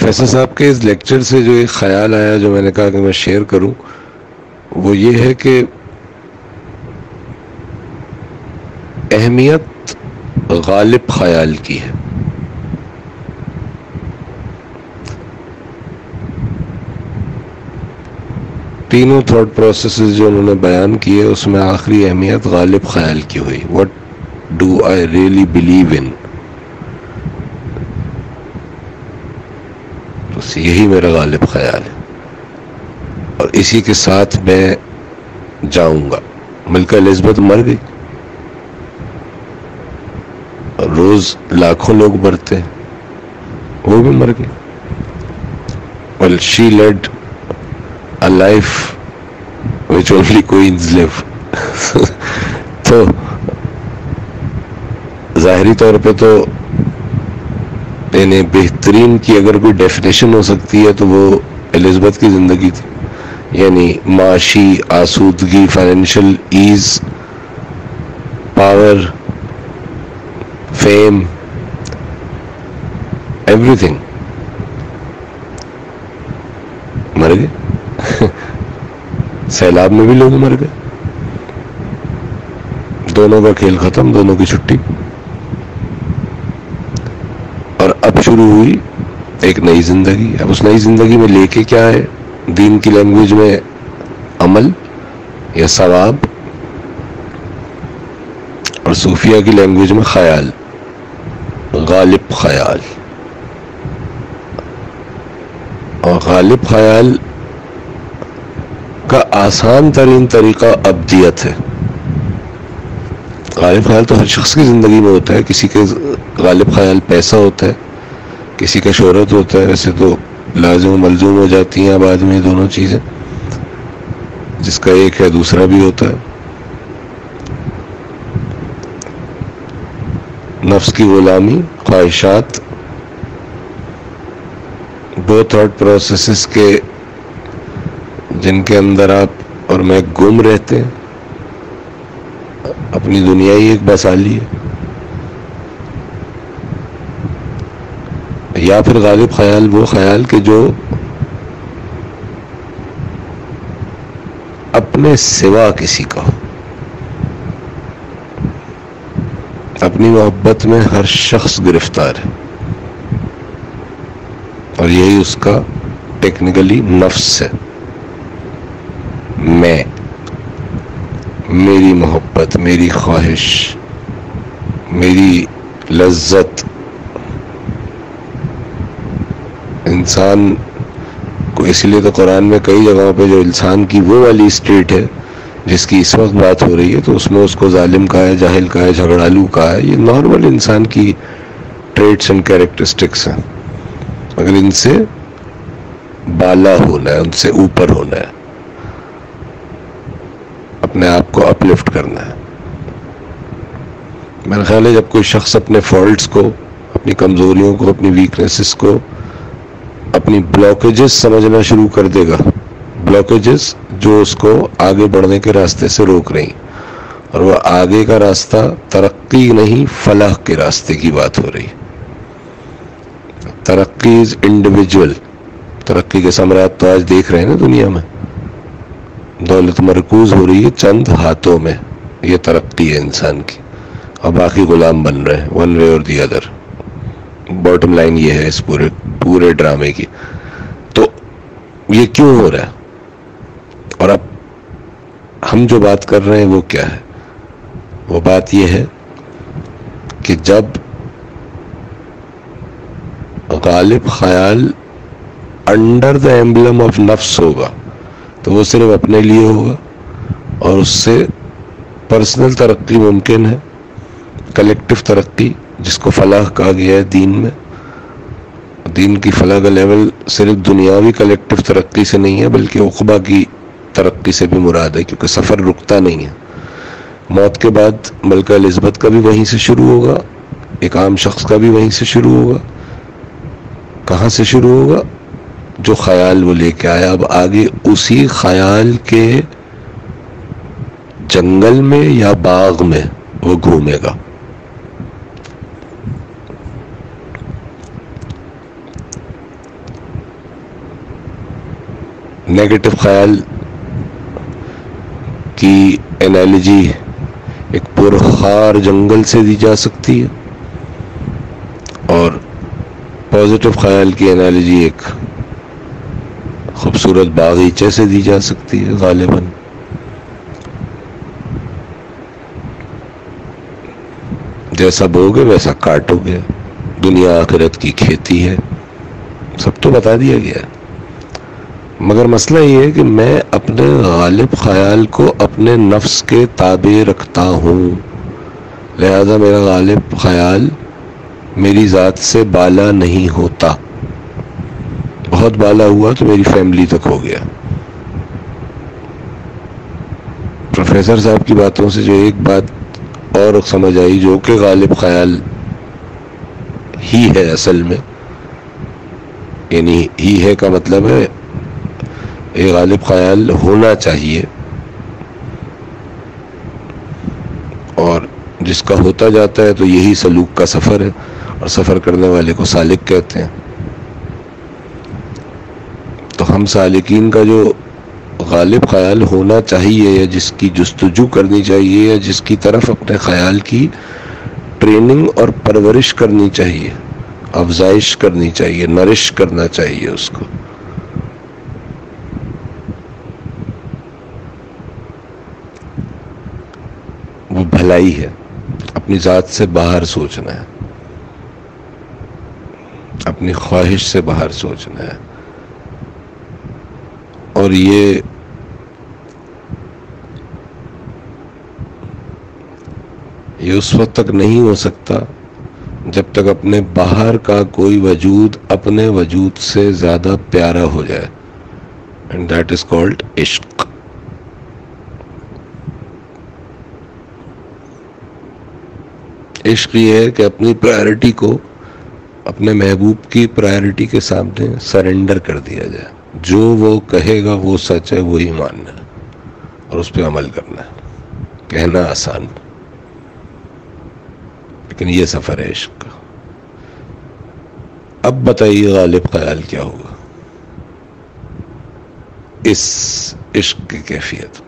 فیصل صاحب کے اس لیکچر سے جو ایک خیال آیا جو میں نے کہا کہ میں شیئر کروں، وہ یہ ہے کہ اہمیت غالب خیال کی ہے. تینوں تھاٹ پروسیسز جو انہوں نے بیان کیے اس میں آخری اہمیت غالب خیال کی ہوئی. What do I really believe in؟ بس یہی میرا غالب خیال ہے اور اسی کے ساتھ میں جاؤں گا. ملکہ الزبتھ مر گئی، روز لاکھوں لوگ مرتے ہیں، وہ بھی مر گئی. Well, she led a life which only queens live. تو ظاہری طور پہ تو یعنی بہترین کی اگر کوئی ڈیفینیشن ہو سکتی ہے تو وہ الزبتھ کی زندگی تھی. یعنی معاشی آسودگی، financial ease, power, fame, everything. مر گئے. سیلاب میں بھی لوگ مر گئے. دونوں کا کھیل ختم، دونوں کی چھٹی. اور اب شروع ہوئی ایک نئی زندگی. اب اس نئی زندگی میں لے کے کیا ہے؟ دین کی لینگویج میں عمل یا ثواب، اور صوفیہ کی لینگویج میں خیال، غالب خیال. اور غالب خیال کا آسان ترین طریقہ ابدیت ہے. غالب خیال تو ہر شخص کی زندگی میں ہوتا ہے. کسی کے غالب خیال پیسہ ہوتا ہے، کسی کا شہرت ہوتا ہے. ویسے تو لازم و ملزوم ہو جاتی ہیں بعد میں دونوں چیزیں، جس کا ایک ہے دوسرا بھی ہوتا ہے. نفس کی غلامی، خواہشات، وہ تھاٹ پروسیسز کے جن کے اندر آپ اور میں گم رہتے ہیں. اپنی دنیا ہی ایک بسالی ہے. یا پھر غالب خیال وہ خیال کہ جو اپنے سوا کسی کا ہو. اپنی محبت میں ہر شخص گرفتار ہے اور یہی اس کا ٹیکنیکلی نفس ہے. میں، میری محبت، میری خواہش، میری لذت. انسان کو اس لیے تو قرآن میں کئی جگہوں پہ جو انسان کی وہ والی اسٹیٹ ہے جس کی اس وقت بات ہو رہی ہے تو اس میں اس کو ظالم کہا ہے، جاہل کہا ہے، جھگڑالو کہا ہے. یہ نارمل انسان کی ٹریٹس اینڈ کیریکٹرسٹکس ہیں. اگر ان سے بالا ہونا ہے، ان سے اوپر ہونا ہے، اپنے آپ کو اپ لفٹ کرنا ہے. میرا خیال ہے جب کوئی شخص اپنے فالٹس کو، اپنی کمزوریوں کو، اپنی ویکنیسز کو، اپنی بلاکیجز سمجھنا شروع کر دے گا، بلاکیجز جو اس کو آگے بڑھنے کے راستے سے روک رہی، اور وہ آگے کا راستہ ترقی نہیں فلاح کے راستے کی بات ہو رہی. ترقی از انڈیویجول. ترقی کے ثمرات تو آج دیکھ رہے ہیں نا دنیا میں. دولت مرکوز ہو رہی ہے چند ہاتھوں میں، یہ ترقی ہے انسان کی، اور باقی غلام بن رہے ہیں ون وے اور دی ادر. باٹم لائن یہ ہے اس پورے ڈرامے کی. تو یہ کیوں ہو رہا ہے؟ اور اب ہم جو بات کر رہے ہیں وہ کیا ہے؟ وہ بات یہ ہے کہ جب غالب خیال انڈر دا ایمبلم آف نفس ہوگا تو وہ صرف اپنے لیے ہوگا، اور اس سے پرسنل ترقی ممکن ہے، کلیکٹیو ترقی جس کو فلاح کہا گیا ہے دین میں. دین کی فلاح کا لیول صرف دنیاوی کلیکٹیو ترقی سے نہیں ہے بلکہ عقبہ کی ترقی سے بھی مراد ہے، کیونکہ سفر رکتا نہیں ہے. موت کے بعد ملکہ الزبتھ کا بھی وہیں سے شروع ہوگا، ایک عام شخص کا بھی وہیں سے شروع ہوگا. کہاں سے شروع ہوگا؟ جو خیال وہ لے کے آیا، اب آگے اسی خیال کے جنگل میں یا باغ میں وہ گھومے گا. نیگیٹو خیال کی انالوجی ایک پرخار جنگل سے دی جا سکتی ہے، اور پازیٹو خیال کی انالوجی ایک خوبصورت باغیچے سے دی جا سکتی ہے غالباً. جیسا بوگے ویسا کاٹو گے، دنیا آخرت کی کھیتی ہے، سب تو بتا دیا گیا ہے. مگر مسئلہ یہ ہے کہ میں اپنے غالب خیال کو اپنے نفس کے تابع رکھتا ہوں، لہذا میرا غالب خیال میری ذات سے بالا نہیں ہوتا. بہت بالا ہوا تو میری فیملی تک ہو گیا. پروفیسر صاحب کی باتوں سے جو ایک بات اور سمجھ آئی، جو کہ غالب خیال ہی ہے اصل میں، یعنی ہی ہے کا مطلب ہے یہ غالب خیال ہونا چاہیے، اور جس کا ہوتا جاتا ہے تو یہی سلوک کا سفر ہے، اور سفر کرنے والے کو سالک کہتے ہیں. تو ہم سالکین کا جو غالب خیال ہونا چاہیے، یا جس کی جستجو کرنی چاہیے، یا جس کی طرف اپنے خیال کی ٹریننگ اور پرورش کرنی چاہیے، افزائش کرنی چاہیے، نرش کرنا چاہیے اس کو، وہ بھلائی ہے. اپنی ذات سے باہر سوچنا ہے، اپنی خواہش سے باہر سوچنا ہے. اور یہ اس وقت تک نہیں ہو سکتا جب تک اپنے باہر کا کوئی وجود اپنے وجود سے زیادہ پیارا ہو جائے. اینڈ دیٹ از کالڈ عشق. عشق یہ ہے کہ اپنی پرائرٹی کو اپنے محبوب کی پرائرٹی کے سامنے سرنڈر کر دیا جائے. جو وہ کہے گا وہ سچ ہے، وہی ماننا ہے اور اس پہ عمل کرنا ہے. کہنا آسان، لیکن یہ سفر ہے عشق کا. اب بتائیے غالب خیال کیا ہوگا اس عشق کی کیفیت.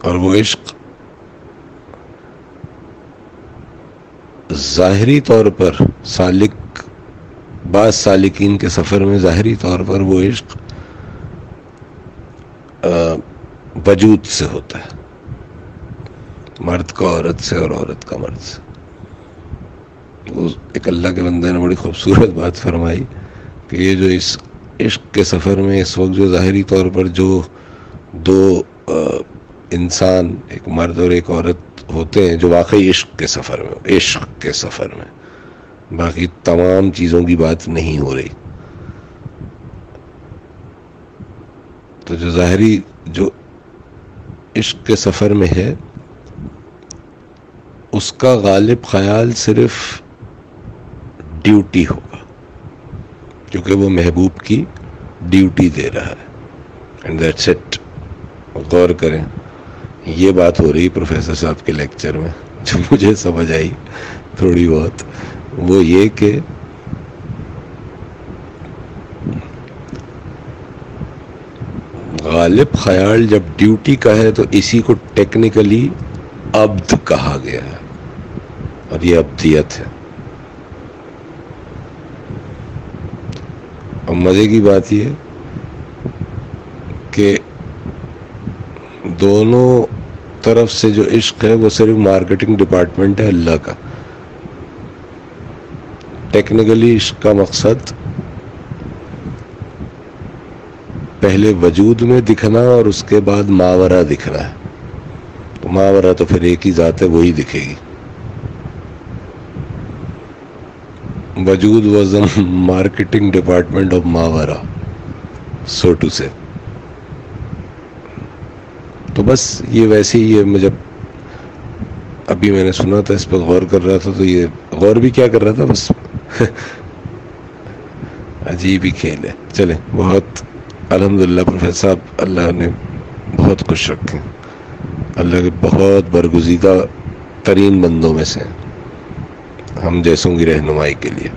اور وہ عشق ظاہری طور پر بعض سالکین کے سفر میں ظاہری طور پر وہ عشق وجود سے ہوتا ہے، مرد کا عورت سے اور عورت کا مرد سے. ایک اللہ کے بندے نے بڑی خوبصورت بات فرمائی کہ یہ جو اس عشق کے سفر میں اس وقت جو ظاہری طور پر جو دو انسان، ایک مرد اور ایک عورت ہوتے ہیں جو واقعی عشق کے سفر میں باقی تمام چیزوں کی بات نہیں ہو رہی، تو جو ظاہری جو عشق کے سفر میں ہے اس کا غالب خیال صرف ڈیوٹی ہوگا، کیونکہ وہ محبوب کی ڈیوٹی دے رہا ہے. And that's it. غور کریں، یہ بات ہو رہی پروفیسر صاحب کے لیکچر میں جو مجھے سمجھ آئی تھوڑی بہت، وہ یہ کہ غالب خیال جب ڈیوٹی کا ہے تو اسی کو ٹیکنیکلی عبد کہا گیا ہے، اور یہ عبدیت ہے. اور مزے کی بات یہ کہ دونوں طرف سے جو عشق ہے وہ صرف مارکیٹنگ ڈپارٹمنٹ ہے اللہ کا. ٹیکنیکلی عشق کا مقصد پہلے وجود میں دکھنا اور اس کے بعد ماورا دکھنا ہے. تو ماورا تو پھر ایک ہی ذات ہے، وہی دکھے گی. وجود was a marketing department of Mawra, so to say. تو بس یہ ویسے ہی ہے. میں جب ابھی میں نے سنا تھا، اس پہ غور کر رہا تھا، تو یہ غور بھی کیا کر رہا تھا، بس عجیب ہی کھیل ہے. چلیں، بہت الحمدللہ پروفیسر صاحب اللہ نے بہت خوش رکھیں، اللہ کے بہت برگزیدہ ترین بندوں میں سے ہم جیسوں کی رہنمائی کے لیے.